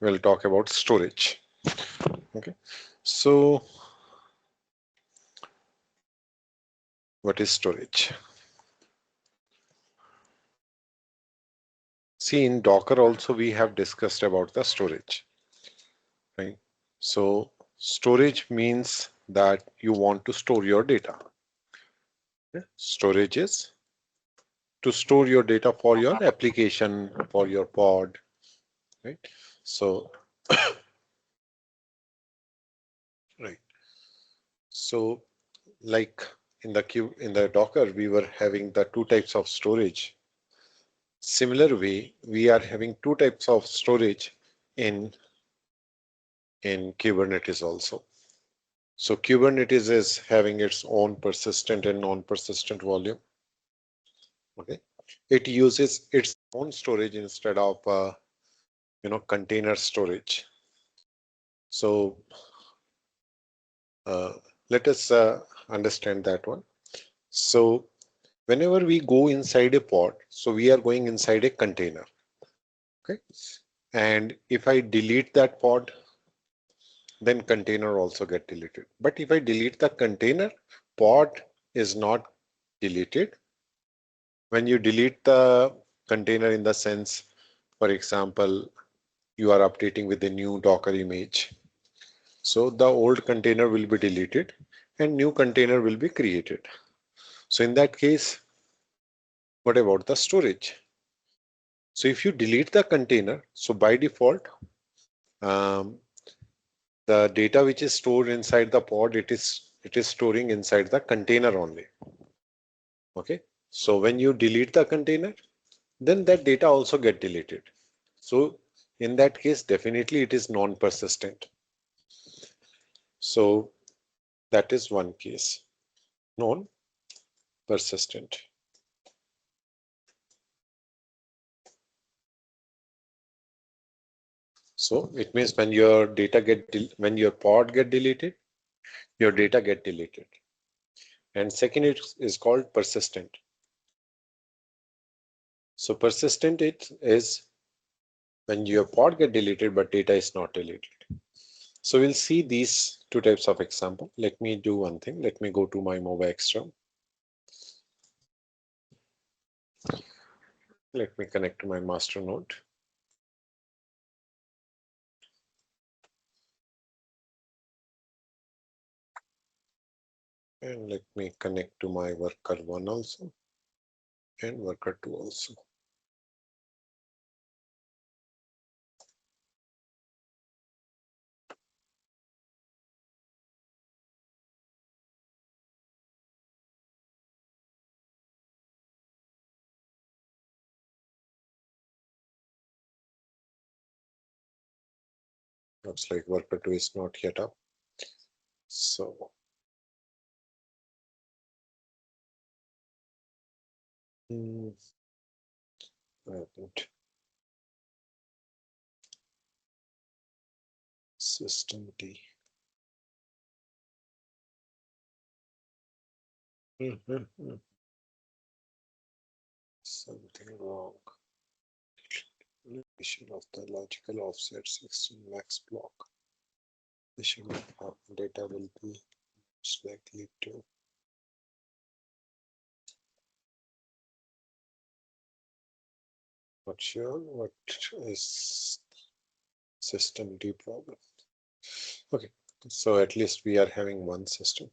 we'll talk about storage. Okay, so what is storage? See, in Docker also we have discussed about the storage, right? So storage means that you want to store your data. Okay? Storage is to store your data for your application, for your pod, right? So, right. So like in the Docker, we were having the two types of storage. Similar way, we are having two types of storage in Kubernetes also. So Kubernetes is having its own persistent and non-persistent volume. Okay, it uses its own storage instead of container storage. So uh, let us understand that one. So whenever we go inside a pod, so we are going inside a container. Okay, and if I delete that pod, then container also get deleted. But if I delete the container, pod is not deleted. When you delete the container in the sense, for example, you are updating with a new Docker image. So the old container will be deleted and new container will be created. So in that case, what about the storage? So if you delete the container, so by default, um, the data which is stored inside the pod, it is storing inside the container only. Okay. So when you delete the container, then that data also get deleted. So in that case, definitely it is non-persistent. So that is one case, non-persistent. So it means when your when your pod get deleted, your data get deleted. And second is called persistent. So persistent it is when your pod get deleted but data is not deleted. So we'll see these two types of example. Let me do one thing. Let me go to my Mova Extra. Let me connect to my master node. And let me connect to my worker 1 also and worker 2 also. Looks like worker 2 is not yet up. So I haven't. System D. Something wrong. Issue of the logical offset 16 max block. Issue of data will be most likely to. Not sure what is system D problem. Okay, so at least we are having one system.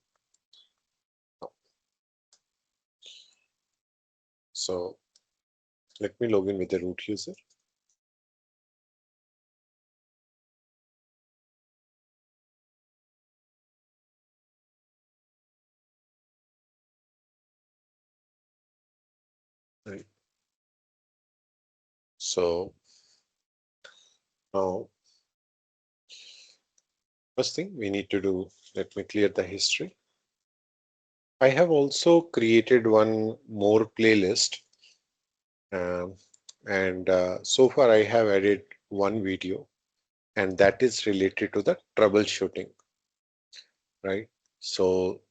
So let me log in with the root user. Right. So now, first thing we need to do, let me clear the history. I have also created one more playlist. And so far I have added one video, and that is related to the troubleshooting, right? So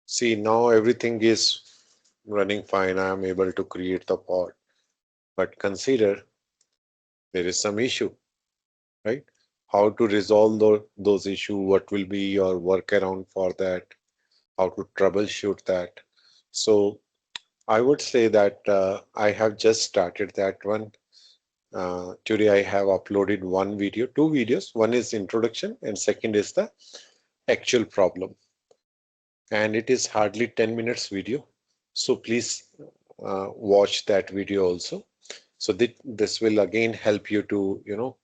see, now everything is running fine. I am able to create the pod, but consider there is some issue. right? How to resolve those issues, what will be your workaround for that, how to troubleshoot that. So I would say that I have just started that one. Today I have uploaded one video, two videos. One is introduction and second is the actual problem. And it is hardly 10 minutes video. So please watch that video also. So this will again help you to,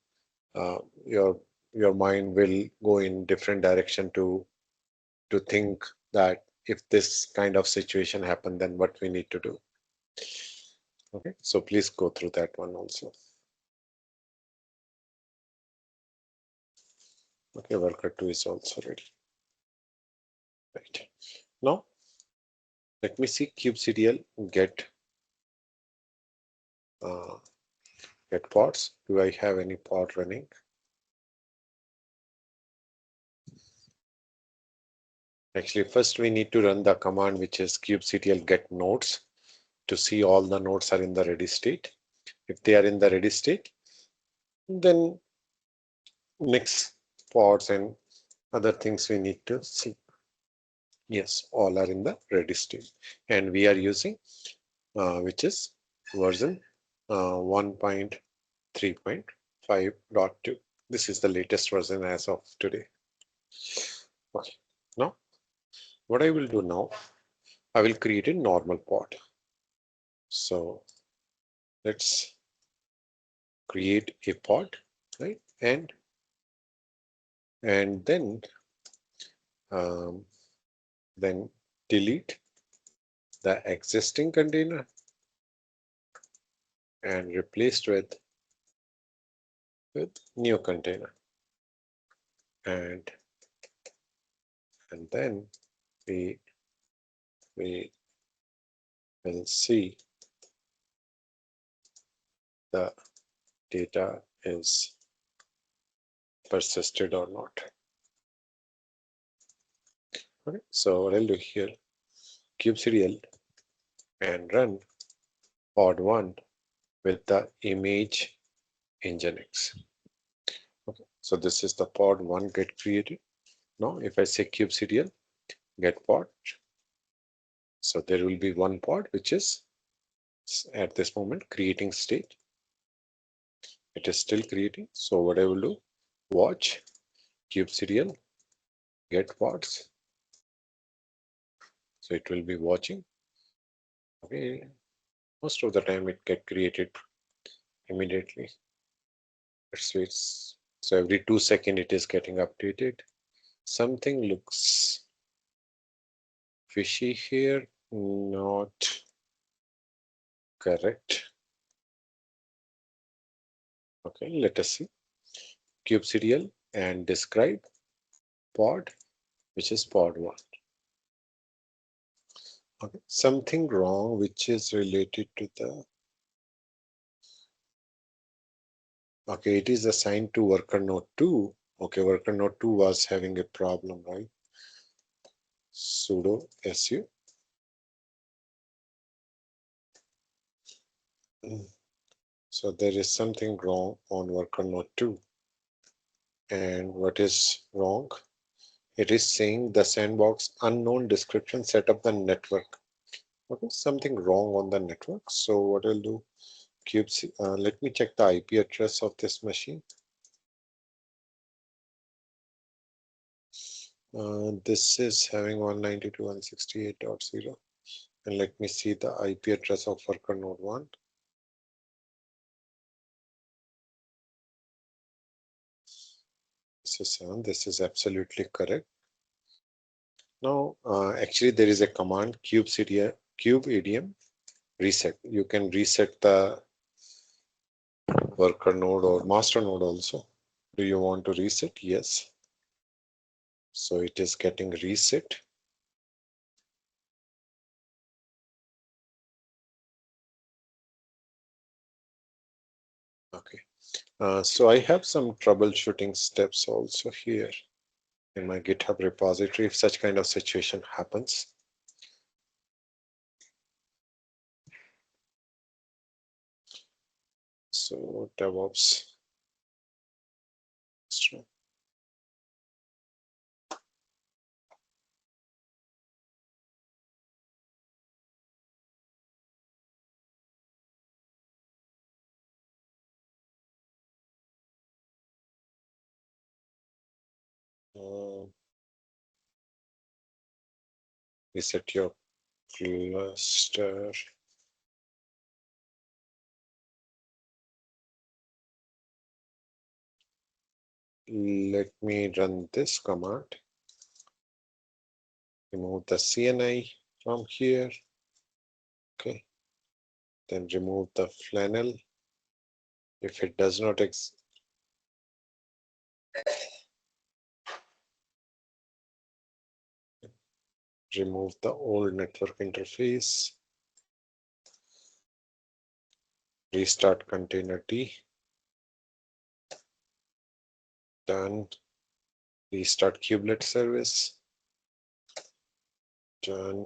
uh, your your mind will go in different direction to think that if this kind of situation happen, then what we need to do. Okay, so please go through that one also. Okay, worker 2 is also ready. Right. Now, let me see kubectl uh, get pods. Do I have any pod running? Actually, first we need to run the command which is kubectl get nodes to see all the nodes are in the ready state. If they are in the ready state, then next pods and other things we need to see. Yes, all are in the ready state, and we are using which is version 1.3.5.2. This is the latest version as of today. Okay. Now, what I will do now, I will create a normal pod. So let's create a pod, right? And um, then delete the existing container and replaced with new container, and then we will see the data is persisted or not. Okay, so what I'll do here, kubectl and run pod1 with the image nginx. Okay, so this is the pod1 get created. Now, if I say kubectl get pod, so there will be one pod which is at this moment creating state. It is still creating. So what I will do, watch kubectl get pods. So it will be watching. Okay, most of the time it get created immediately. Let's wait. So every 2 seconds it is getting updated. Something looks fishy here. Not correct. Okay, let us see. Kubectl and describe pod, which is pod1. Okay, something wrong which is related to the. Okay, it is assigned to worker node 2. Okay, worker node 2 was having a problem, right? Sudo su. So there is something wrong on worker node 2. And what is wrong? It is saying the sandbox unknown description set up the network. Okay, something wrong on the network. So what I'll do, let me check the IP address of this machine. This is having 192.168.0. And let me see the IP address of worker node 1. This is 7. This is absolutely correct. Now, actually, there is a command kubeadm reset. You can reset the worker node or master node also. Do you want to reset? Yes. So it is getting reset. Okay. So I have some troubleshooting steps also here in my GitHub repository if such kind of situation happens. So DevOps Reset your cluster. Let me run this command. Remove the CNI from here. Okay. Then remove the flannel. If it does not remove the old network interface. Restart container D. Done. Restart kubelet service. Done.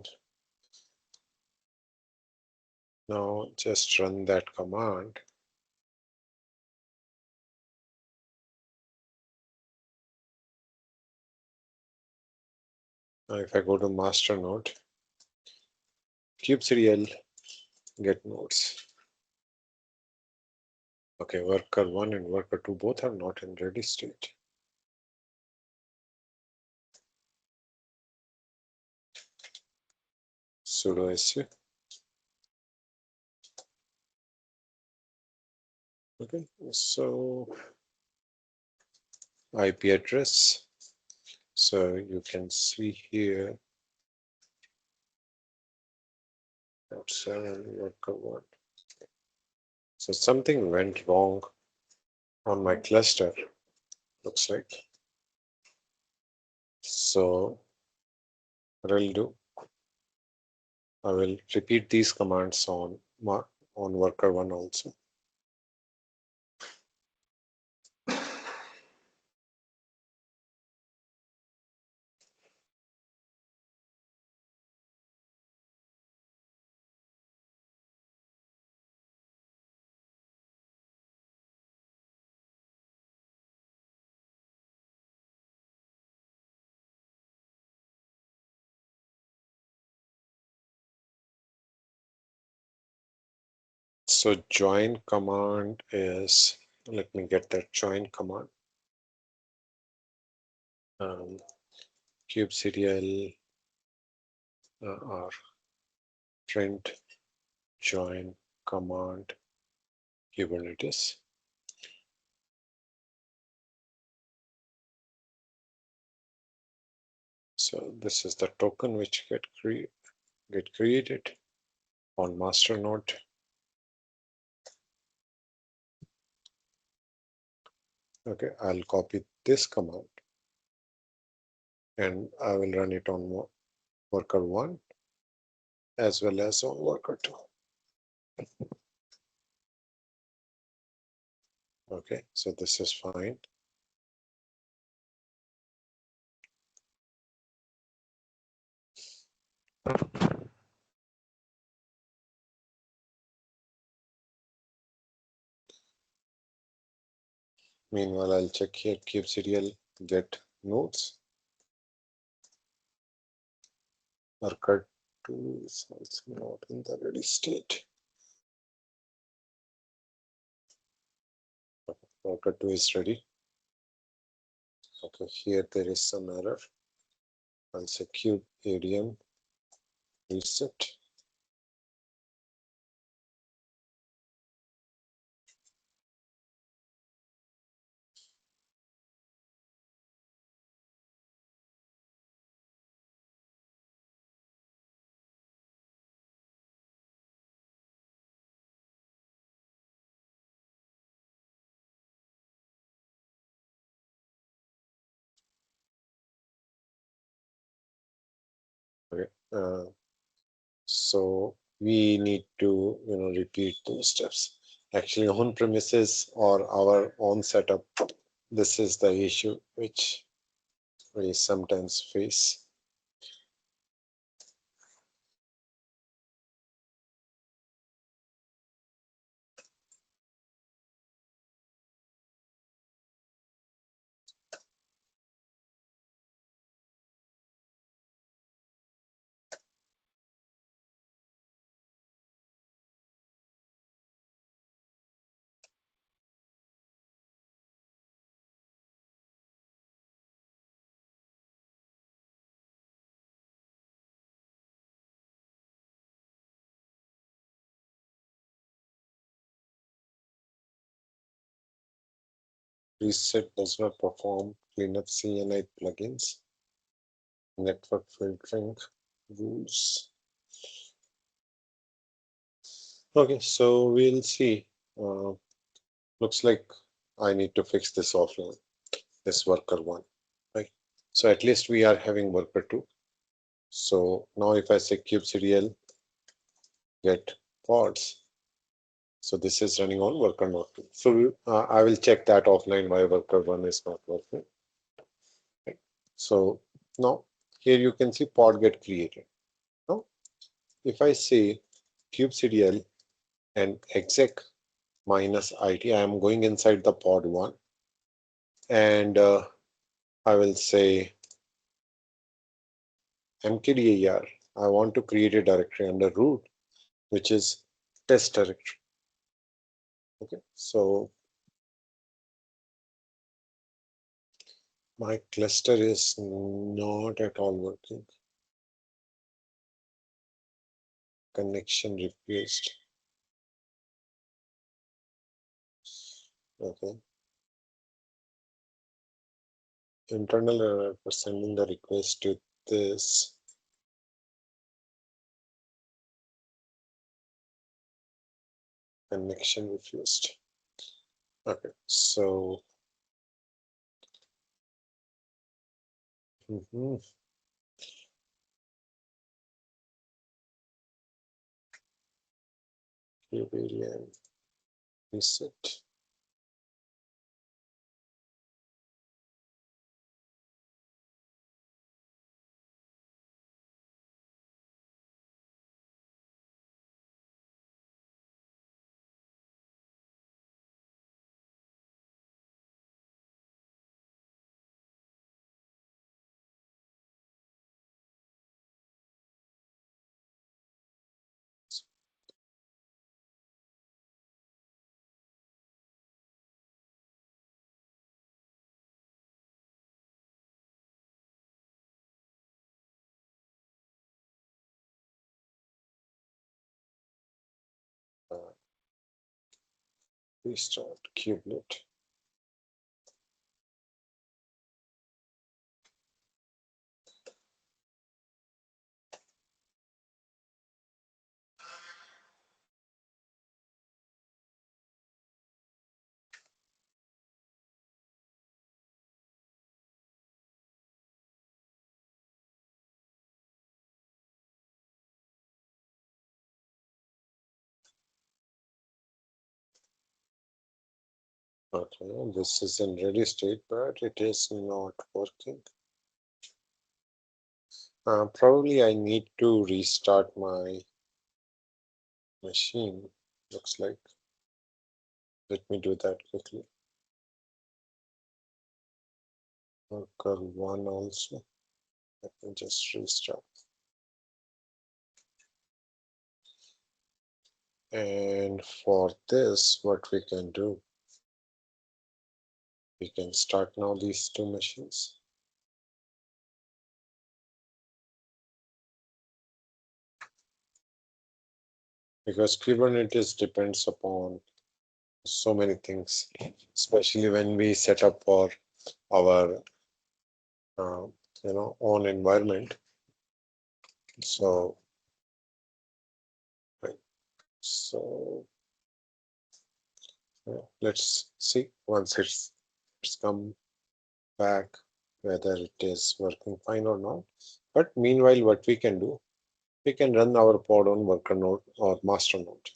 Now just run that command. Now if I go to master node, kubectl get nodes. Okay, worker 1 and worker 2 both are not in ready state. Sudo su. Okay, so IP address. So you can see here 7 worker 1. So something went wrong on my cluster, looks like. So what I'll do, I will repeat these commands on worker 1 also. So join command is, let me get that join command. Kubectl or print join command Kubernetes. So this is the token which get created on master node. Okay, I'll copy this command and I will run it on worker 1 as well as on worker 2. Okay, so this is fine. Meanwhile, I'll check here kubectl get nodes. Worker 2 is also not in the ready state. Worker 2 is ready. Okay, here there is some error. I'll say kube adm reset. Okay, so we need to repeat those steps. Actually, on premises or our own setup, this is the issue which we sometimes face. Reset does not perform. Clean up CNI plugins. Network filtering rules. Okay, so we'll see. Looks like I need to fix this offline, this worker one, right? So at least we are having worker two. So now if I say kubectl get pods, so this is running on worker node 2. So I will check that offline why worker 1 is not working. Right. So now here you can see pod get created. Now if I say kubectl and exec minus IT, I am going inside the pod 1 and I will say emptyDir. I want to create a directory under root, which is test directory. Okay, so my cluster is not at all working. Connection refused. Okay. Internal error for sending the request to this. Connection refused. Okay, so Civilian reset. Restart kubelet. Okay, this is in ready state, but it is not working. Probably I need to restart my machine. Looks like. Let me do that quickly. Worker 1 also. Let me just restart. And for this, what we can do, we can start now these two machines. Because Kubernetes depends upon so many things, especially when we set up for our own environment. So right. So let's see once it's come back whether it is working fine or not. But meanwhile, what we can do, we can run our pod on worker node or master node.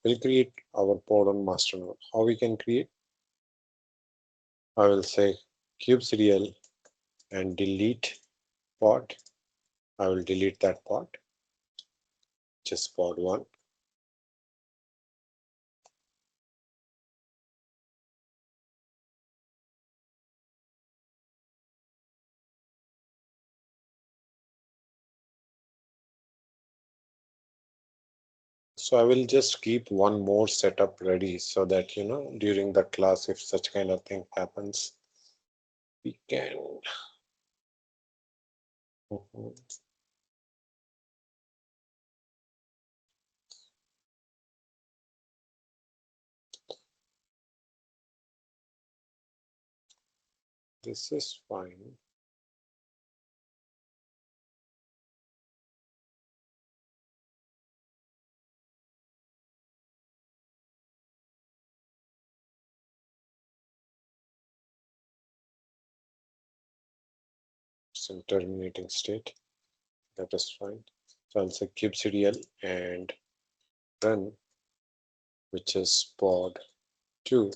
We'll create our pod on master node. How we can create? I will say kubectl and delete pod. I will delete that pod, just pod 1. So I will just keep one more setup ready so that, during the class, if such kind of thing happens, we can This is fine. It's in terminating state. That is fine. So I'll say kubectl and run, which is pod 2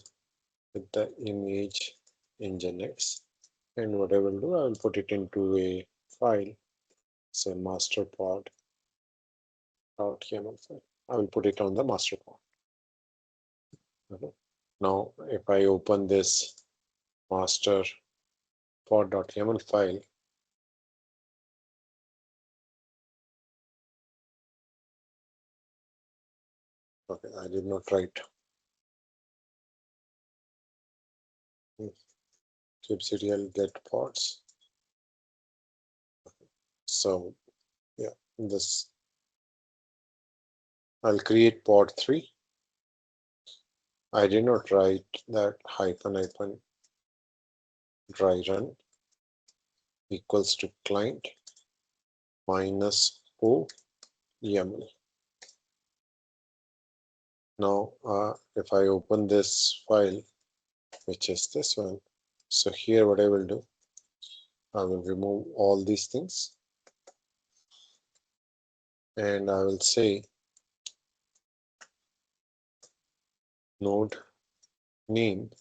with the image nginx. And what I will do, I will put it into a file, say master pod.yaml file. I will put it on the master pod. Okay. Now, if I open this master pod.yaml file, okay, I did not write kubectl get pods. So yeah, this I'll create pod 3. I did not write that hyphen dry run equals to client minus o yaml. Now, if I open this file, which is this one, so here what I will do, I will remove all these things and I will say node name,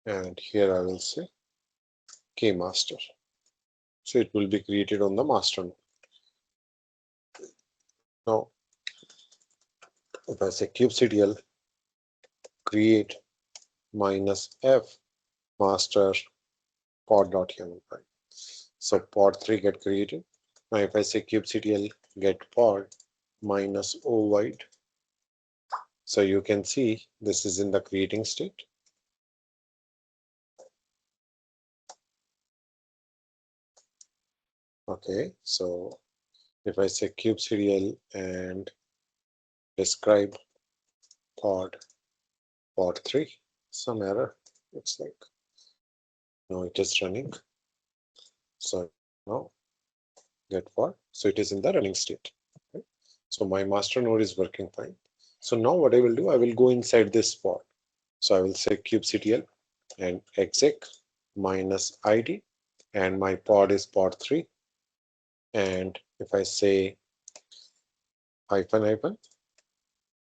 and here I will say kmaster. So it will be created on the master node. Now, if I say kubectl create minus f master pod.yaml file. So pod 3 get created. Now if I say kubectl get pod minus o void, so you can see this is in the creating state. Okay, so if I say kubectl and describe pod 3, some error, it's like, no, it is running. So now get pod, so it is in the running state. Okay? So my master node is working fine. So now what I will do, I will go inside this pod. So I will say kubectl and exec minus id, and my pod is pod 3. And if I say hyphen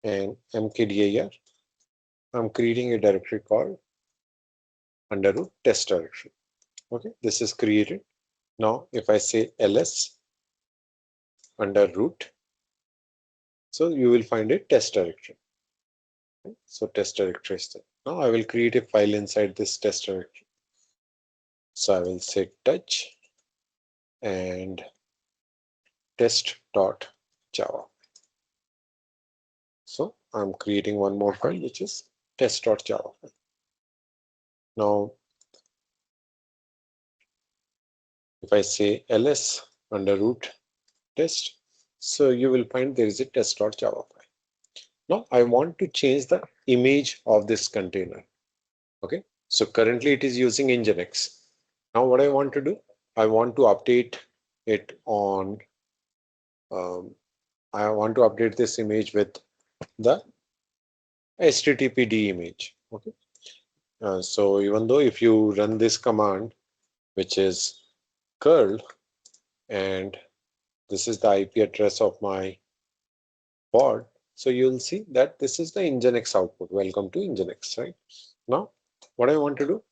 and mkdir, I'm creating a directory called under root test directory. Okay, this is created. Now if I say ls under root, so you will find a test directory. Okay? So test directory is there. Now I will create a file inside this test directory. So I will say touch and test.java. So I'm creating one more file, which is test.java. Now, if I say ls under root test, so you will find there is a test.java file. Now I want to change the image of this container. Okay, so currently it is using nginx. Now what I want to do, I want to update it on, I want to update this image with the httpd image. Okay, so even though if you run this command, which is curl, and this is the IP address of my pod, so you'll see that this is the nginx output. Welcome to nginx, right? Now, what I want to do,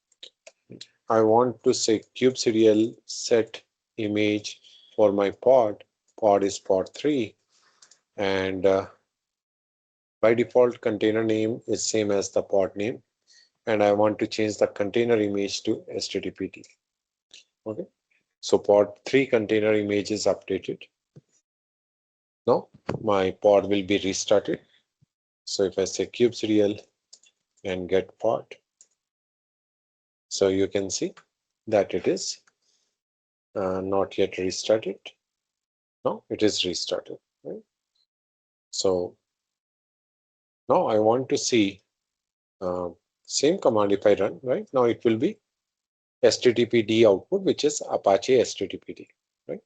I want to say kubectl set image for my pod. Pod is pod 3, and by default container name is same as the pod name, and I want to change the container image to httpd. Okay, so pod 3 container image is updated. Now my pod will be restarted. So if I say kubectl and get pod, so you can see that it is not yet restarted. No, it is restarted. Right? So now I want to see same command if I run, right? Now it will be httpd output, which is Apache httpd, right?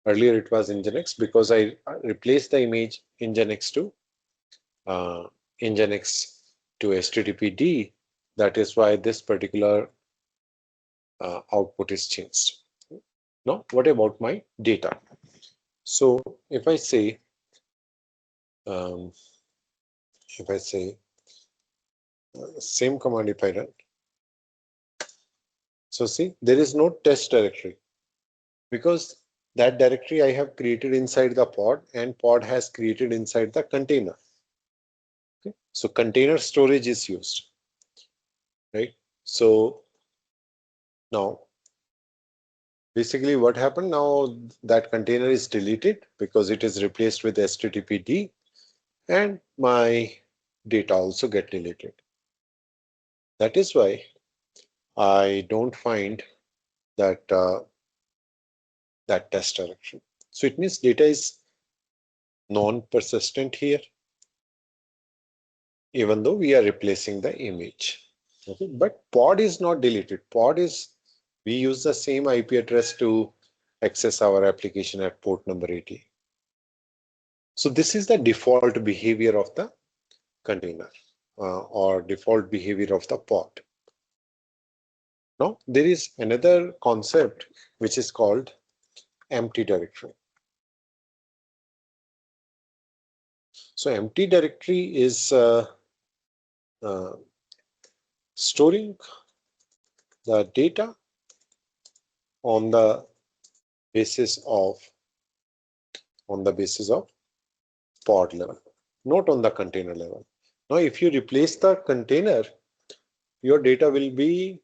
Earlier it was Nginx because I replaced the image Nginx to Nginx to httpd. That is why this particular output is changed. Now, what about my data? So if I say, same command if I run, so see, there is no test directory because that directory I have created inside the pod and pod has created inside the container. Okay? So container storage is used, right? So now, basically what happened now, that container is deleted because it is replaced with httpd and my data also get deleted. That is why I don't find that that test directory. So it means data is non-persistent here, even though we are replacing the image. Okay, but pod is not deleted. Pod is, we use the same IP address to access our application at port number 80. So this is the default behavior of the container or default behavior of the pod. Now there is another concept which is called empty directory. So empty directory is storing the data on the basis of pod level, not on the container level. Now, if you replace the container, your data will be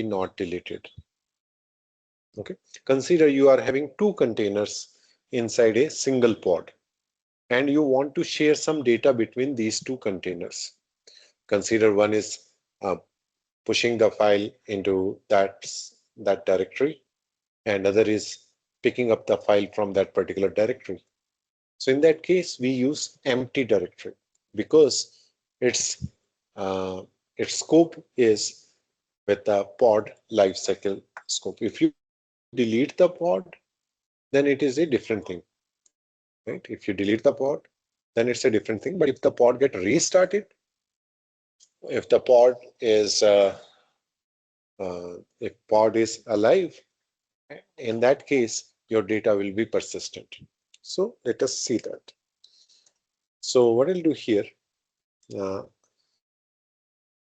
not deleted. Okay. Consider you are having two containers inside a single pod, and you want to share some data between these two containers. Consider one is pushing the file into that directory, and other is picking up the file from that particular directory. So in that case, we use empty directory because its scope is with the pod lifecycle scope. If you delete the pod, then it is a different thing, right? If you delete the pod, then it's a different thing. But if the pod get restarted, if the pod is if pod is alive, in that case, your data will be persistent. So let us see that. So what I'll do here,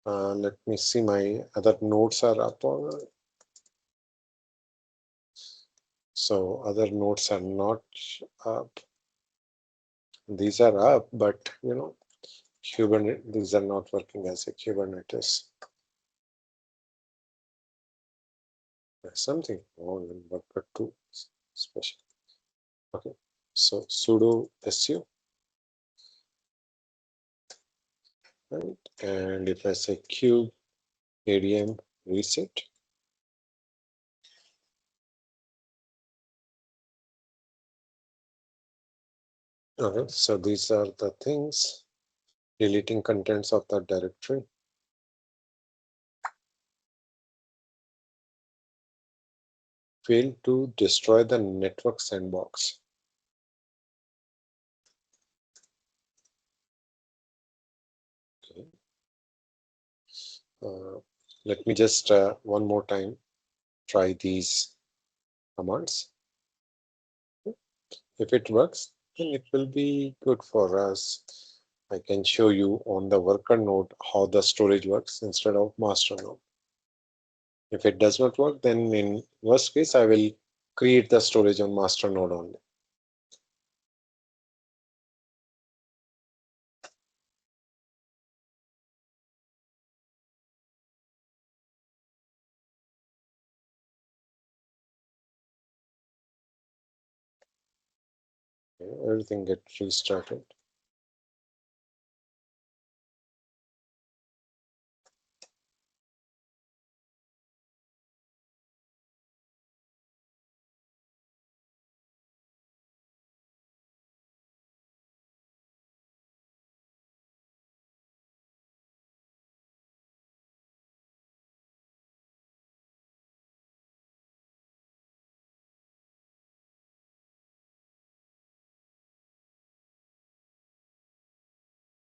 let me see, my other nodes are up. So other nodes are not up. These are up, but you know, Kubernetes, these are not working as a Kubernetes. There's something wrong in worker 2 special. Okay, so sudo su, right? And if I say kube adm reset, okay, so these are the things. Deleting contents of the directory. Failed to destroy the network sandbox. Okay. Let me just one more time try these commands. If it works, then it will be good for us. I can show you on the worker node how the storage works instead of master node. If it does not work, then in worst case, I will create the storage on master node only. Okay, everything gets restarted.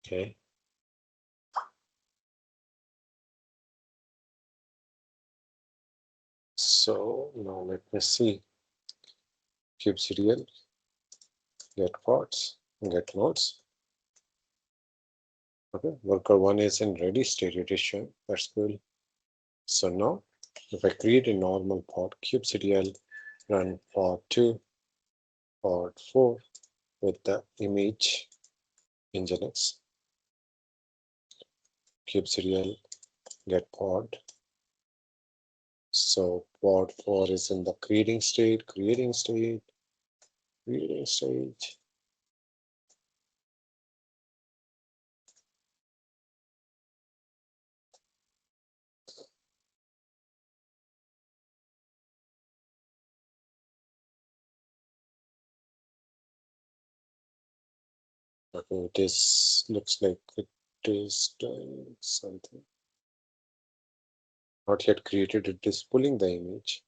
Okay. So now let me see. kubectl get pods, get nodes. Okay, worker 1 is in ready state, it is showing. That's cool. So now if I create a normal pod, kubectl run pod 2, pod 4 with the image nginx, kubectl get pod. So pod 4 is in the creating state. Okay, it is, looks like it is doing something. Not yet created, it is pulling the image.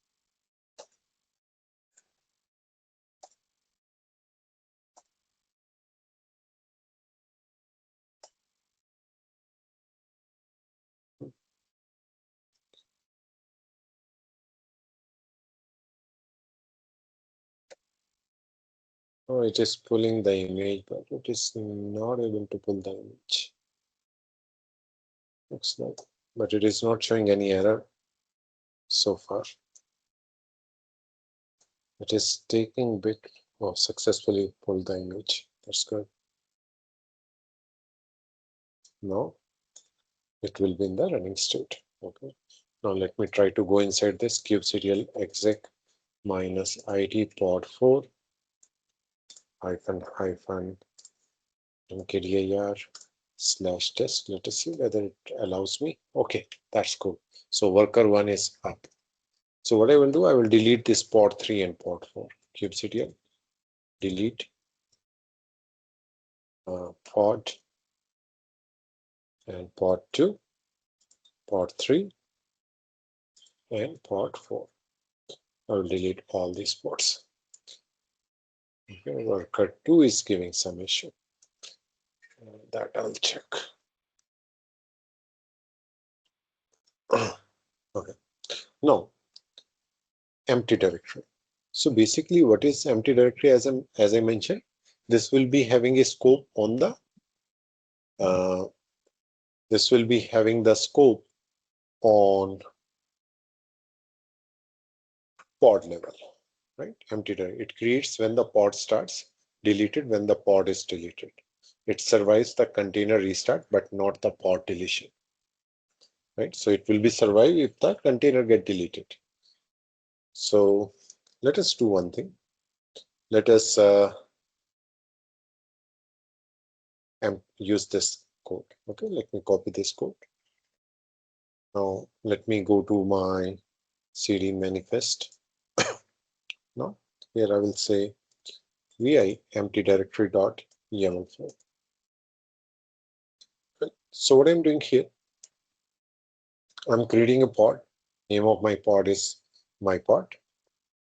Oh, it is pulling the image, but it is not able to pull the image. Looks like, but it is not showing any error so far. It is taking bit. Oh, successfully pulled the image. That's good. Now it will be in the running state. Okay. Now let me try to go inside this kubectl exec minus id pod 4 hyphen mkdir/test. Let us see whether it allows me. Okay, that's cool. So worker 1 is up. So what I will do, I will delete this pod 3 and pod 4. kubectl delete pod and pod 2, pod 3 and pod 4. I will delete all these pods. Okay, worker 2 is giving some issue. That I'll check. Okay. Now, empty directory. So basically, what is empty directory? As I mentioned, this will be having a scope on the scope on pod level, right? Empty directory. It creates when the pod starts, deleted when the pod is deleted. It survives the container restart, but not the pod deletion, right? So it will be survive if the container get deleted. So let us do one thing. Let us use this code. Okay, let me copy this code. Now let me go to my cd manifest. Now here I will say vi empty directory dot YAML file. Okay. So what I'm doing here, I'm creating a pod. Name of my pod is my pod.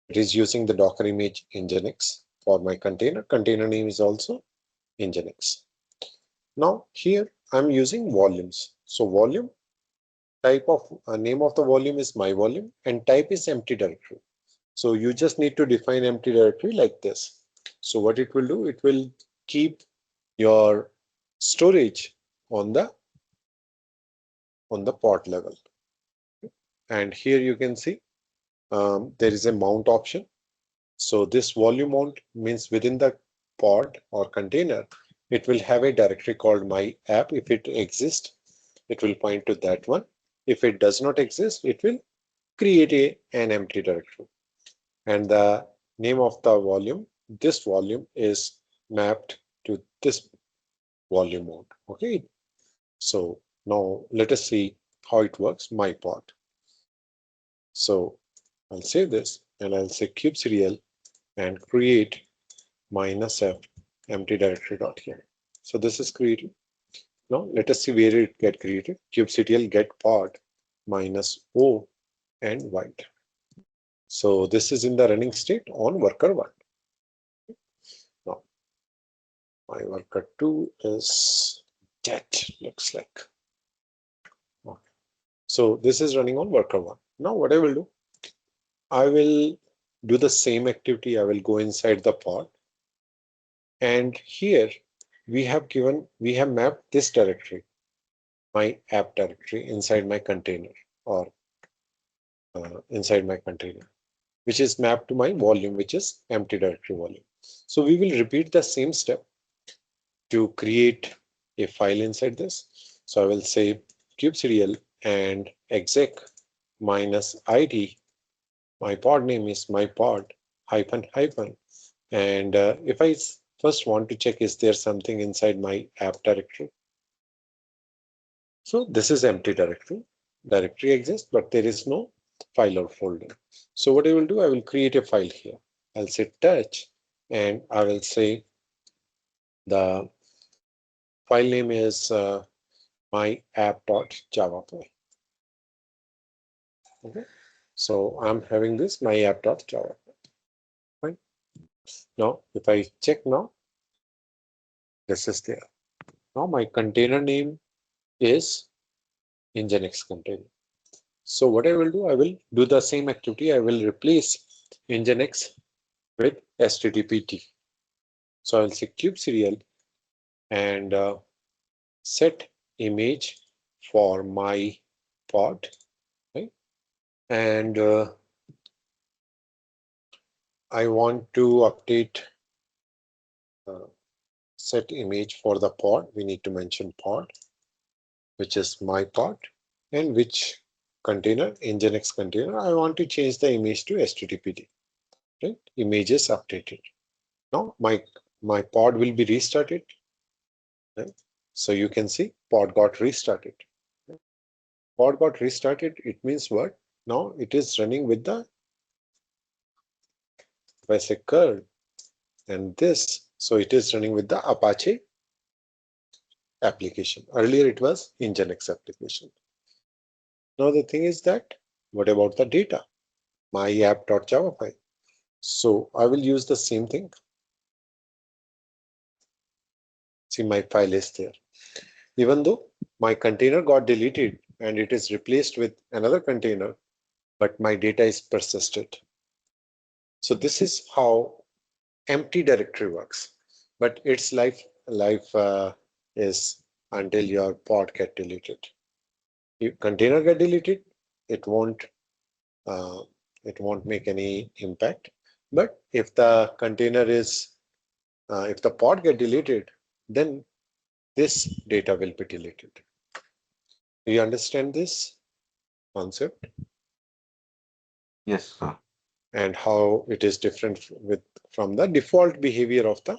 It is using the Docker image nginx for my container. Container name is also nginx. Now here I'm using volumes. So volume type of name of the volume is my volume and type is empty directory. So you just need to define empty directory like this. So what it will do, it will keep your storage on the pod level. And here you can see there is a mount option. So this volume mount means within the pod or container, it will have a directory called my app. If it exists, it will point to that one. If it does not exist, it will create an empty directory. And the name of the volume, this volume is mapped to this volume mode. Okay. So now let us see how it works, my pod. So I'll save this and I'll say kubectl and create -f empty directory.yaml. So this is created. Now let us see where it get created. kubectl get pod -o and white. So this is in the running state on worker 1. Now my worker 2 is that looks like. Okay. So this is running on worker one. Now what I will do, I will do the same activity. I will go inside the pod, and here we have mapped this directory, my app directory, inside my container, or inside my container, which is mapped to my volume, which is empty directory volume. So we will repeat the same step to create a file inside this. So I will say kubectl and exec -id. My pod name is my pod --. And if I first want to check, is there something inside my app directory? So this is empty directory. Directory exists, but there is no file or folder. So what I will do, I will create a file here. I'll say touch, and I will say the file name is my app.java file. Okay. So I'm having this my app.java. Fine. Now, if I check now, this is there. Now my container name is Nginx container. So what I will do, I will do the same activity. I will replace Nginx with HTTPT. So I'll say kubectl and set image for my pod, right? And I want to update set image for the pod. We need to mention pod, which is my pod, and which container, Nginx container. I want to change the image to HTTPD. Right? Image is updated. Now my pod will be restarted. Right? So you can see pod got restarted. Right? Pod got restarted. It means what? Now it is running with the, if I say curl and this, so it is running with the Apache application. Earlier it was Nginx application. Now the thing is that, what about the data? My app.java file. So I will use the same thing. See, my file is there. Even though my container got deleted and it is replaced with another container, but my data is persisted. So this is how empty directory works. But its life is until your pod get deleted. If container get deleted, it won't make any impact. But if the container is if the pod get deleted, then this data will be deleted. Do you understand this concept? Yes, sir. And how it is different from the default behavior of the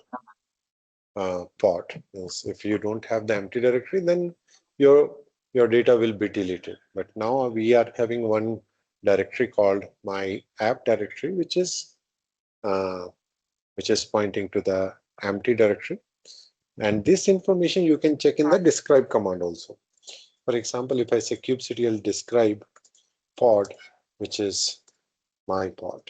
pod. Yes, if you don't have the empty directory, then your data will be deleted. But now we are having one directory called my app directory, which is pointing to the empty directory. And this information you can check in the describe command also. For example, if I say kubectl describe pod, which is my pod.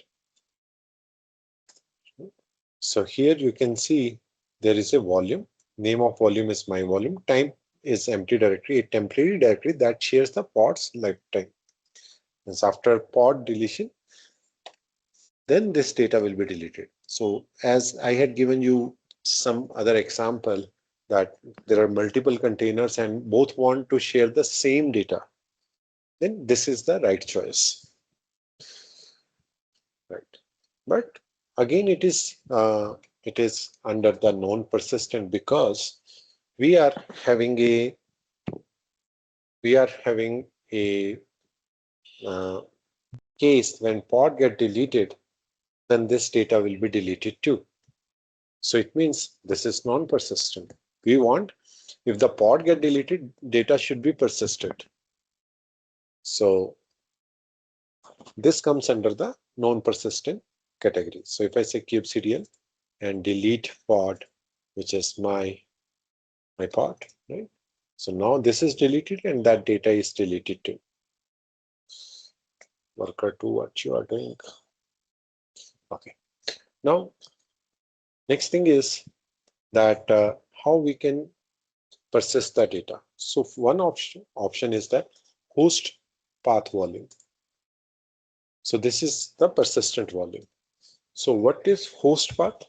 So here you can see there is a volume. Name of volume is my volume. Time is empty directory, a temporary directory that shares the pod's lifetime. And after pod deletion, then this data will be deleted. So as I had given you some other example that there are multiple containers and both want to share the same data, then this is the right choice. Right. But again, it is under the non-persistent because we are having a case when pod get deleted, then this data will be deleted too. So it means this is non-persistent. We want, if the pod get deleted, data should be persisted. So this comes under the non-persistent category. So if I say kubectl and delete pod, which is my pod, right? So now this is deleted and that data is deleted too. Worker 2, what you are doing? Okay. Now, next thing is that how we can persist the data. So one option is that host path volume. So this is the persistent volume. So what is host path?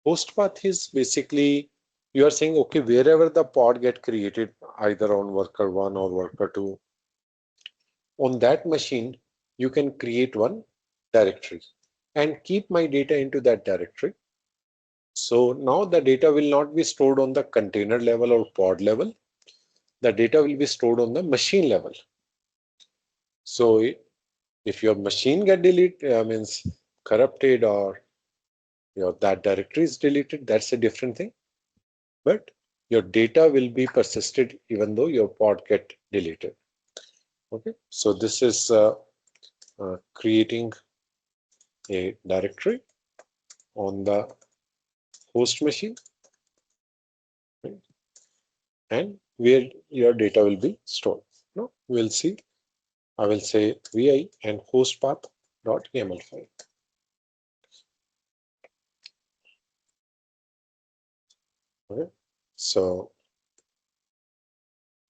Host path is basically you are saying, okay, wherever the pod get created, either on worker 1 or worker 2, on that machine, you can create one directory and keep my data into that directory. So now the data will not be stored on the container level or pod level. The data will be stored on the machine level. So if your machine get deleted, means corrupted, or that directory is deleted, that's a different thing. But your data will be persisted even though your pod get deleted. Okay, so this is creating a directory on the host machine, right, and where your data will be stored. Now we'll see. I will say vi and hostpath.yaml file. Okay, so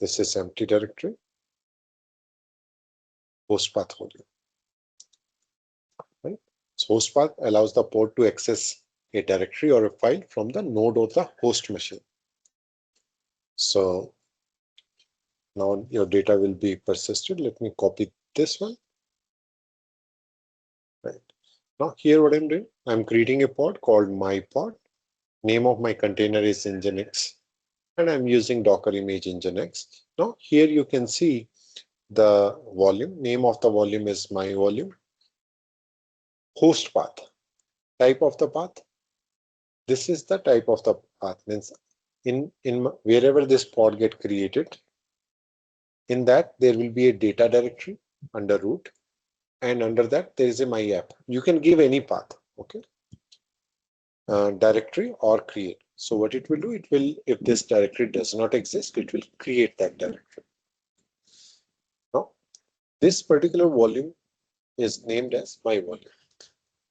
this is empty directory, hostpath volume. Right? So hostpath allows the pod to access a directory or a file from the node of the host machine. So now your data will be persisted. Let me copy this one. Right. Now here what I'm doing, I'm creating a pod called my pod. Name of my container is Nginx, and I'm using Docker image Nginx. Now here you can see the volume. Name of the volume is my volume. Host path. Type of the path. This is the type of the path. Means in wherever this pod get created, in that there will be a data directory under root, and under that there is a my app. You can give any path. Okay. Directory or create. So what it will do, it will, if this directory does not exist, it will create that directory. Now, this particular volume is named as my volume,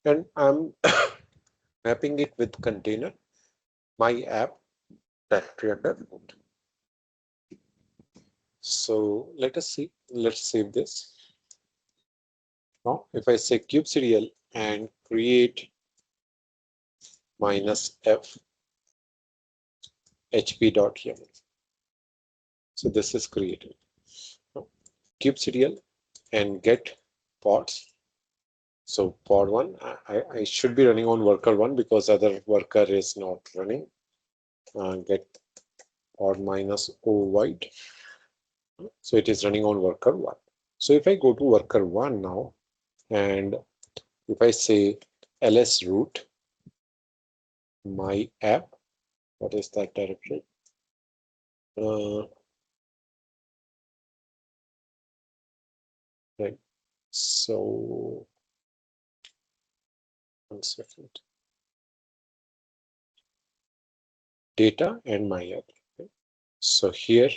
and I'm mapping it with container my app directory under root. So let us see. Let's save this. Now, if I say kubectl and create -f hp.yaml. So this is created. Now, kubectl and get pods. So pod 1, I should be running on worker 1 because other worker is not running. Get pod -o void. So it is running on worker 1. So if I go to worker 1 now, and if I say ls root my app, what is that directory? Right. So 1 second. Data and my app. Okay. So here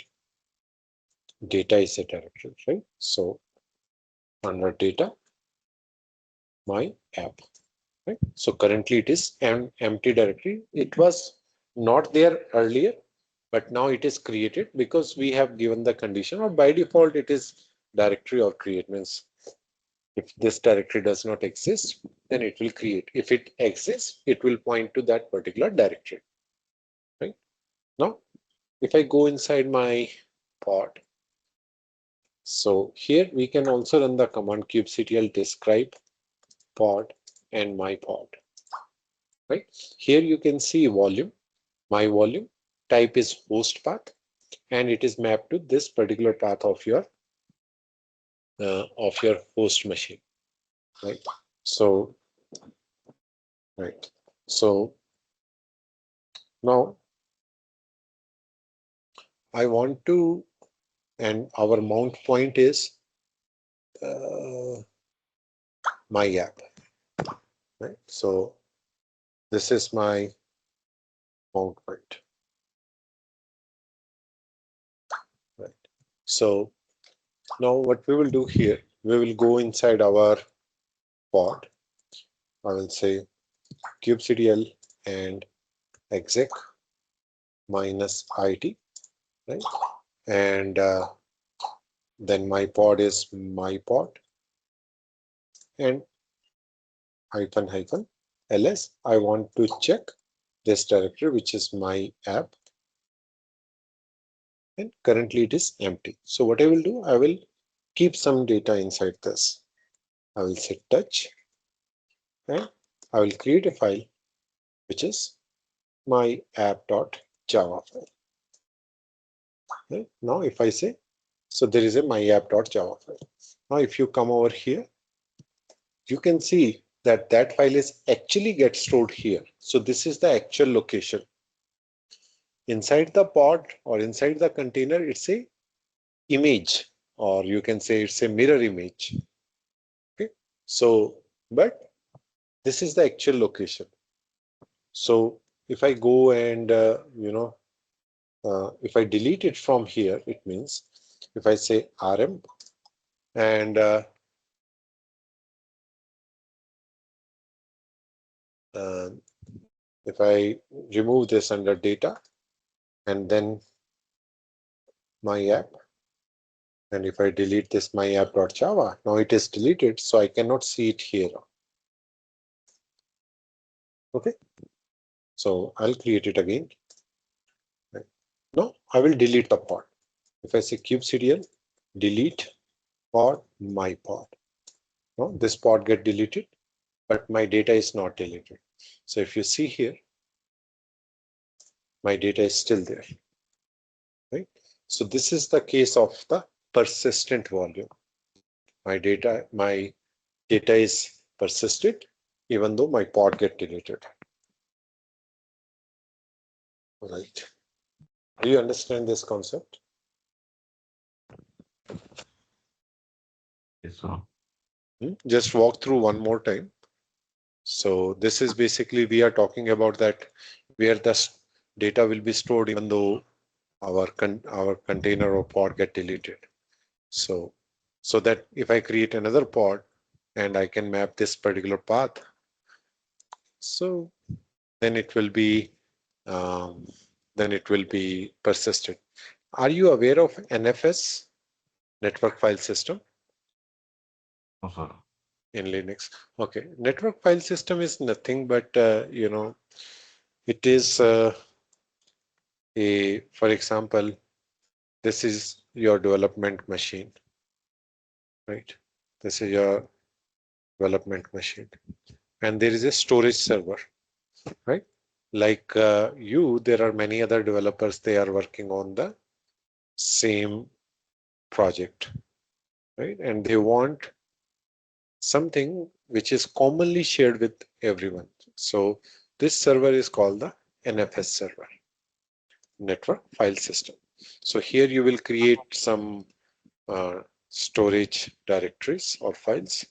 data is a directory, right? So under data, my app. Right? So currently it is an empty directory. It was not there earlier, but now it is created because we have given the condition, or by default it is directory or create. Means if this directory does not exist, then it will create. If it exists, it will point to that particular directory. Right? Now, if I go inside my pod, so here we can also run the command kubectl describe pod and my pod. Right? Here you can see volume, my volume, type is host path, and it is mapped to this particular path of your host machine. Right. So right. So now I want to, and our mount point is my app. Right. So this is my mount point. Right. So now what we will do here, we will go inside our pod. I will say kubectl and exec -it. right? And then my pod is my pod, and -- ls. I want to check this directory, which is my app, and currently it is empty. So what I will do, I will keep some data inside this. I will say touch, and I will create a file which is my app.java file. Okay. Now if I say, so there is a my app.java file. Now if you come over here, you can see that that file is actually get stored here. So this is the actual location. Inside the pod or inside the container, it's a image, or you can say it's a mirror image. Okay. So, but this is the actual location. So if I go and, if I delete it from here, it means if I say rm and if I remove this under data and then my app, and if I delete this my app.java, now it is deleted, so I cannot see it here. Okay, so I'll create it again. Right. Now I will delete the pod. If I say kubectl delete pod my pod, now this pod get deleted, but my data is not deleted. So if you see here, my data is still there. Right. So this is the case of the persistent volume. My data is persisted even though my pod get deleted. Right. Do you understand this concept? Yes, sir. Just walk through one more time. So this is basically, we are talking about that where the data will be stored even though our container or pod get deleted. So that if I create another pod and I can map this particular path, so then it will be persisted. Are you aware of NFS, network file system? No, sir. In Linux. Okay, network file system is nothing but it is for example, this is your development machine, right? This is your development machine, and there is a storage server, right? Like there are many other developers. They are working on the same project, right? And they want something which is commonly shared with everyone. So this server is called the NFS server, network file system. So here you will create some storage directories or files.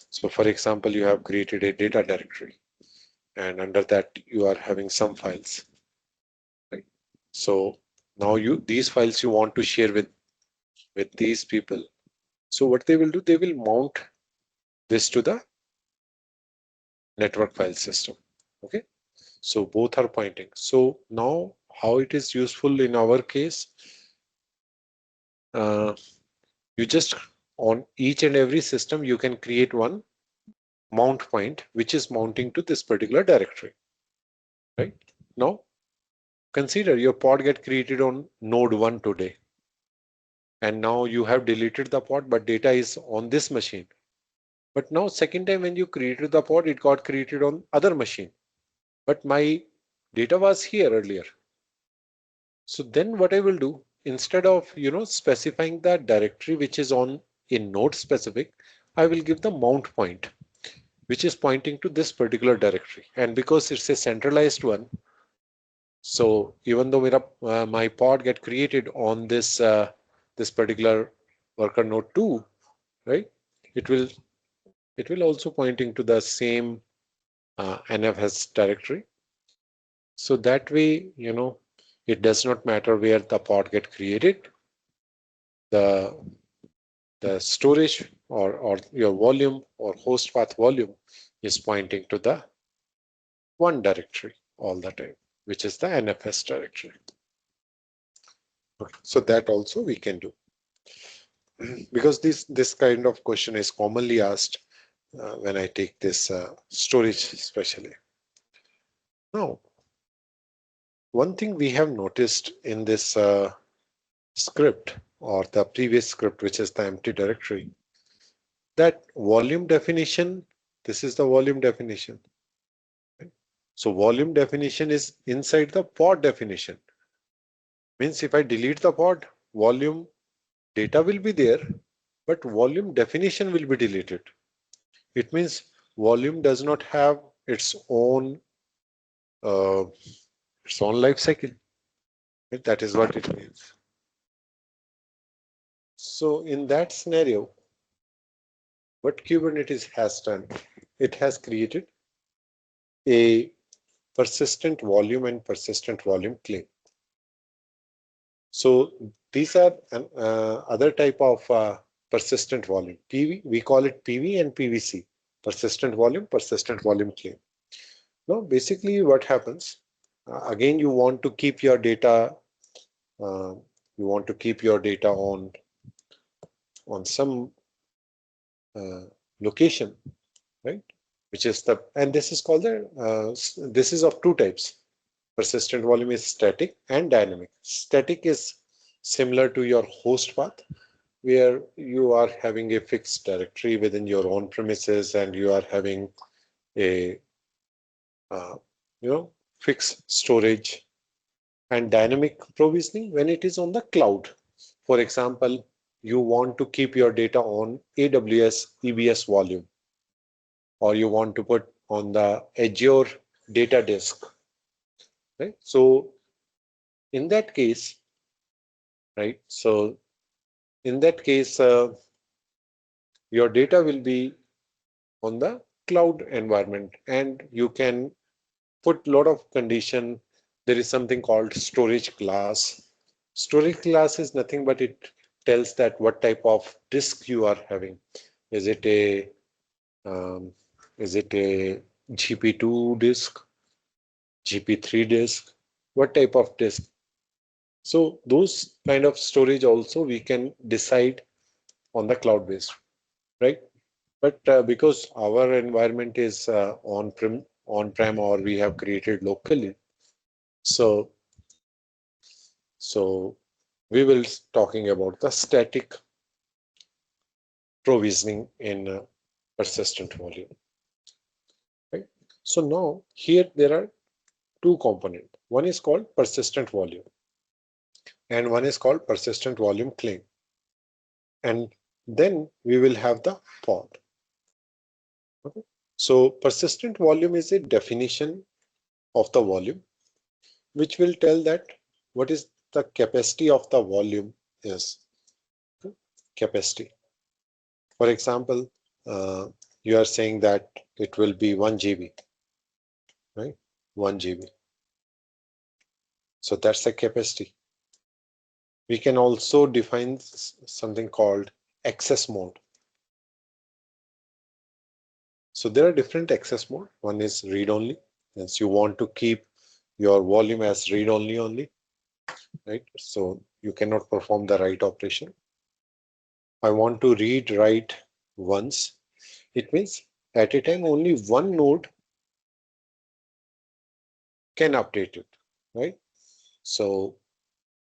So for example, you have created a data directory, and under that you are having some files, right? So now these files you want to share with these people. So what they will do, they will mount this to the network file system. Okay, so both are pointing. So now how it is useful in our case, you just on each and every system you can create one mount point which is mounting to this particular directory, right? Now consider your pod get created on node 1 today, and now you have deleted the pod but data is on this machine. But now second time when you created the pod, it got created on other machine, but my data was here earlier. So then what I will do, instead of specifying the directory which is on in node specific, I will give the mount point which is pointing to this particular directory. And because it's a centralized one, so even though my pod get created on this particular worker node 2, right? It will also pointing to the same NFS directory. So that way, it does not matter where the pod get created. The storage or your volume or host path volume is pointing to the one directory all the time, which is the NFS directory. Okay. So that also we can do. Because this kind of question is commonly asked when I take this storage especially. Now, one thing we have noticed in this script or the previous script, which is the empty directory, that volume definition, this is the volume definition. Right? So volume definition is inside the pod definition. Means if I delete the pod, volume data will be there, but volume definition will be deleted. It means volume does not have its own life cycle. Right? That is what it means. So in that scenario, what Kubernetes has done, it has created a persistent volume and persistent volume claim. So these are other type of persistent volume. PV, we call it PV and PVC, persistent volume claim. Now, basically what happens, again, you want to keep your data, on some location, right? Which is and this is called this is of two types. Persistent volume is static and dynamic. Static is similar to your host path, where you are having a fixed directory within your own premises and you are having a fixed storage. And dynamic provisioning when it is on the cloud. For example, you want to keep your data on AWS EBS volume, or you want to put on the Azure data disk, right? So in that case, right? So in that case, your data will be on the cloud environment, and you can put a lot of condition. There is something called storage class. Storage class is nothing but it tells that what type of disk you are having. Is it a GP2 disk, GP3 disk? What type of disk? So those kind of storage also we can decide on the cloud based, right? But because our environment is on-prem, or we have created locally, so we will talking about the static provisioning in persistent volume, right? So now here there are two components. One is called persistent volume and one is called persistent volume claim. And then we will have the pod. Okay. So persistent volume is a definition of the volume, which will tell that what is the capacity of the volume is. Okay. Capacity. For example, you are saying that it will be 1 GB, right? 1 GB. So that's the capacity. We can also define something called access mode. So there are different access mode. One is read only, since you want to keep your volume as read only, right? So you cannot perform the write operation. I want to read write once. It means at a time only one node can update it, right? So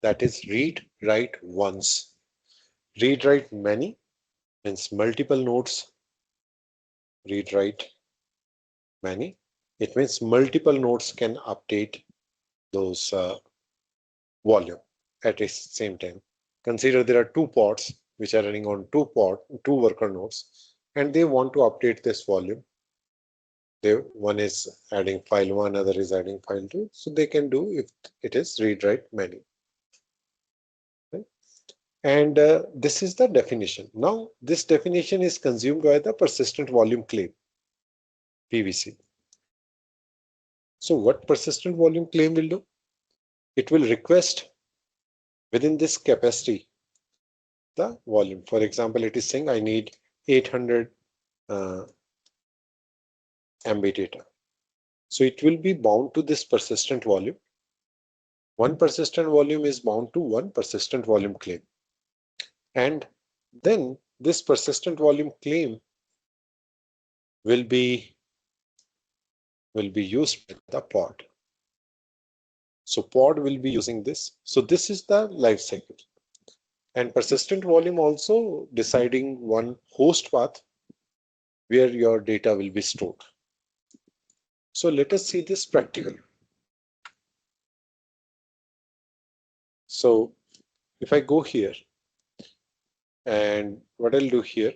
that is read write once. Read write many means multiple nodes. Read write many. It means multiple nodes can update those volume at the same time. Consider there are two pods which are running on two worker nodes, and they want to update this volume. One is adding file 1, other is adding file 2. So they can do if it is read write many. Right? And this is the definition. Now this definition is consumed by the persistent volume claim, PVC. So what persistent volume claim will do? It will request within this capacity the volume. For example, it is saying I need 800 MB data. So it will be bound to this persistent volume, One persistent volume is bound to one persistent volume claim. And then this persistent volume claim will be used by the pod. So pod will be using this. So this is the life cycle. And persistent volume also deciding one host path where your data will be stored. So let us see this practically. So if I go here, and what I'll do here,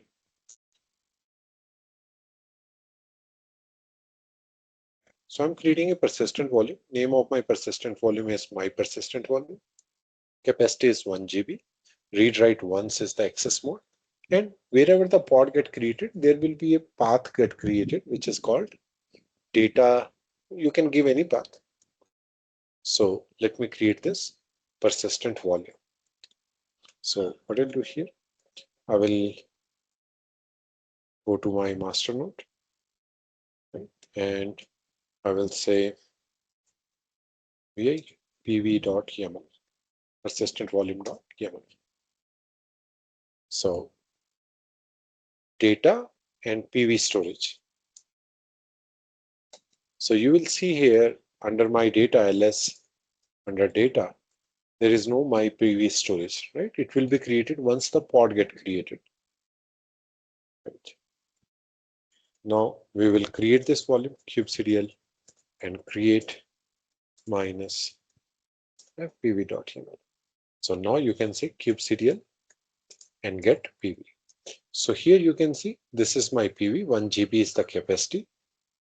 so I'm creating a persistent volume. Name of my persistent volume is my persistent volume. Capacity is 1 GB. Read write once is the access mode. And wherever the pod get created, there will be a path get created, which is called data. You can give any path. So let me create this persistent volume. So what I'll do here, I will go to my master node, right? And I will say vi pv.yaml, persistent volume.yaml. So data and PV storage. So you will see here under my data ls, under data, there is no my PV storage, right? It will be created once the pod get created. Right. Now we will create this volume kubectl and create minus pv.yaml. So now you can say kubectl and get PV. So here you can see this is my PV, 1 GB is the capacity.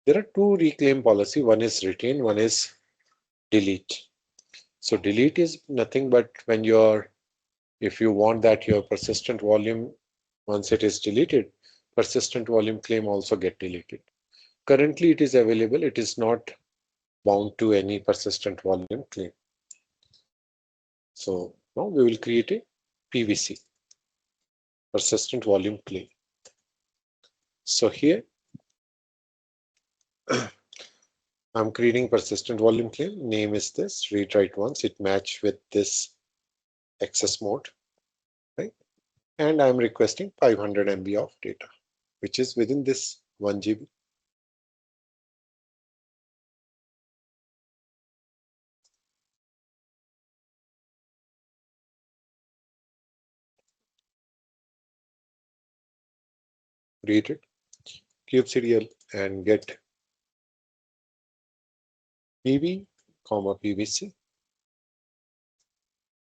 There are two reclaim policy, one is retain, one is delete. So delete is nothing but when if you want that your persistent volume, once it is deleted, persistent volume claim also get deleted. Currently it is available, it is not bound to any persistent volume claim. So now we will create a PVC, persistent volume claim. So here I'm creating persistent volume claim. Name is this, read write once, it match with this access mode, right? And I'm requesting 500 MB of data, which is within this 1 GB. Create it, kubectl and get PV, PVC.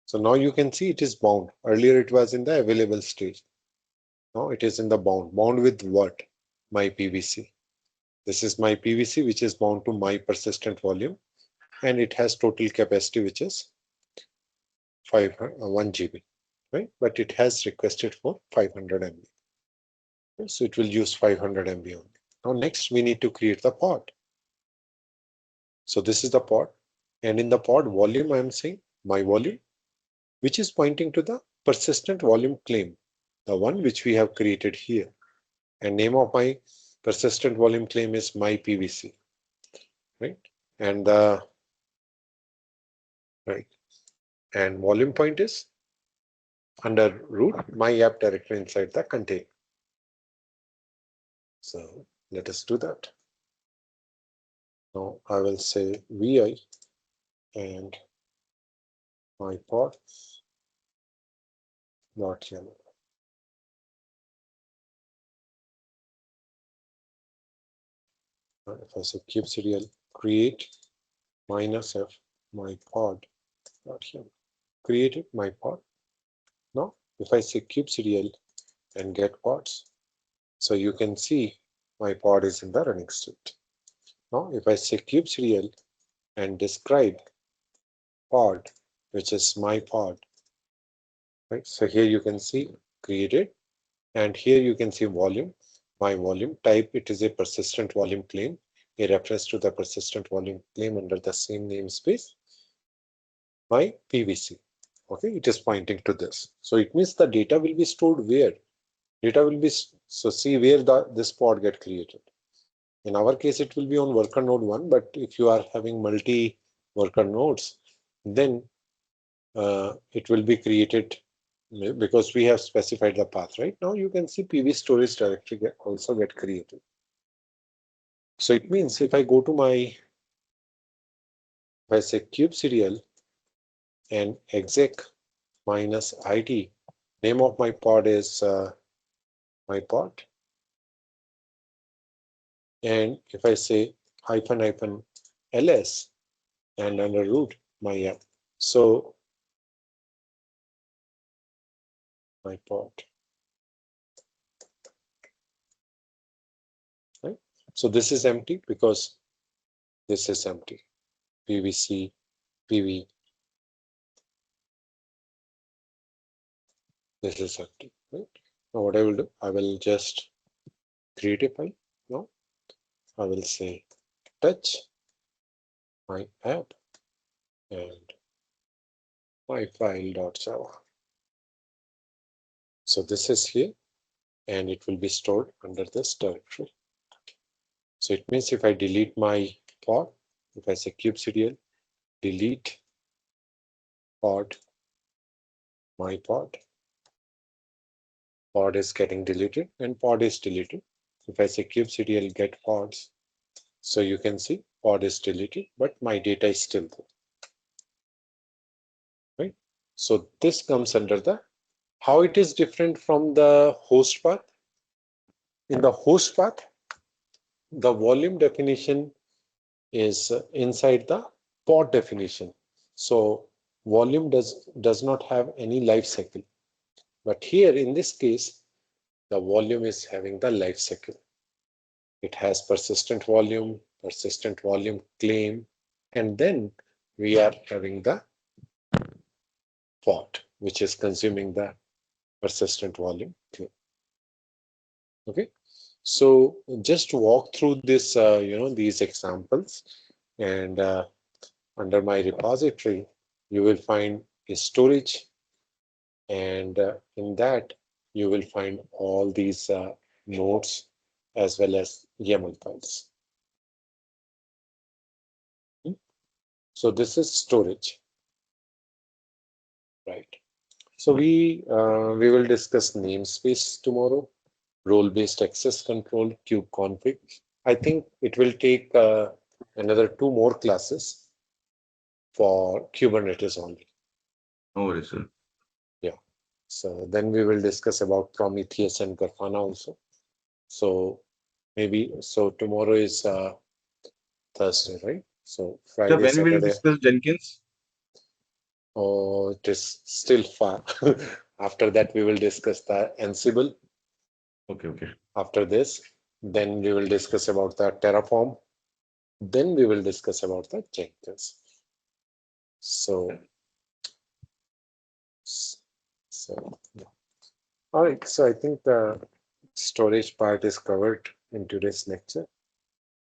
So now you can see it is bound. Earlier it was in the available stage. Now it is in the bound. Bound with what? My PVC. This is my PVC, which is bound to my persistent volume, and it has total capacity, which is 1 GB, right? But it has requested for 500 MB. So it will use 500 MB only. Now next we need to create the pod. So this is the pod, and in the pod volume I am saying my volume, which is pointing to the persistent volume claim, the one which we have created here. And name of my persistent volume claim is my PVC, right? And right, and volume point is under root my app directory inside the container. So let us do that. Now I will say vi and my pod .yaml. If I say kubectl create -f my pod .yaml, created my pod. Now if I say kubectl and get pods, so you can see my pod is in the running state. Now if I say kubectl and describe pod, which is my pod, right? So here you can see created, and here you can see volume, my volume type. It is a persistent volume claim, a reference to the persistent volume claim under the same namespace. My PVC, okay, it is pointing to this. So it means the data will be stored where? Data will be, so see where this pod get created. In our case, it will be on worker node 1, but if you are having multi worker nodes, then it will be created because we have specified the path. Right now you can see PV storage directory also get created. So it means if I go to if I say kubectl and exec -id, name of my pod is my pod. And if I say -ls and under root my app, so my pod, right? So this is empty because this is empty. PVC, PV, this is empty, right? Now what I will do, I will just create a file. Now I will say touch my app and my file.java. So this is here and it will be stored under this directory. So it means if I delete my pod, if I say kubectl delete pod, my pod is getting deleted and pod is deleted. If I say kubectl get pods, so you can see pod is deleted, but my data is still there. Right? So this comes under the how it is different from the host path. In the host path, the volume definition is inside the pod definition. So volume does not have any life cycle. But here in this case, the volume is having the life cycle. It has persistent volume claim, and then we are having the pod, which is consuming the persistent volume claim. Okay, so just walk through this, these examples, and under my repository, you will find a storage, and in that you will find all these nodes as well as YAML files. So this is storage, right? So we will discuss namespace tomorrow, role-based access control, kubeconfig. I think it will take another 2 more classes for Kubernetes only. No worries, sir. Yeah. So then we will discuss about Prometheus and Grafana also. So maybe tomorrow is Thursday, right? So So Friday, when will we Saturday. discuss Jenkins? Oh, it is still far. After that, we will discuss the Ansible. Okay. After this, then we will discuss about the Terraform. Then we will discuss about the Jenkins. So yeah. All right. So I think the storage part is covered in today's lecture.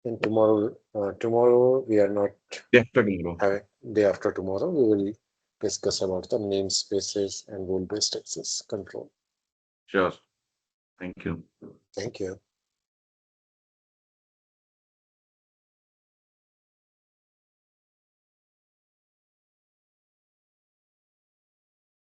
And tomorrow we are not Day after tomorrow. having day after tomorrow. We will discuss about the namespaces and role-based access control. Sure. Thank you. Thank you.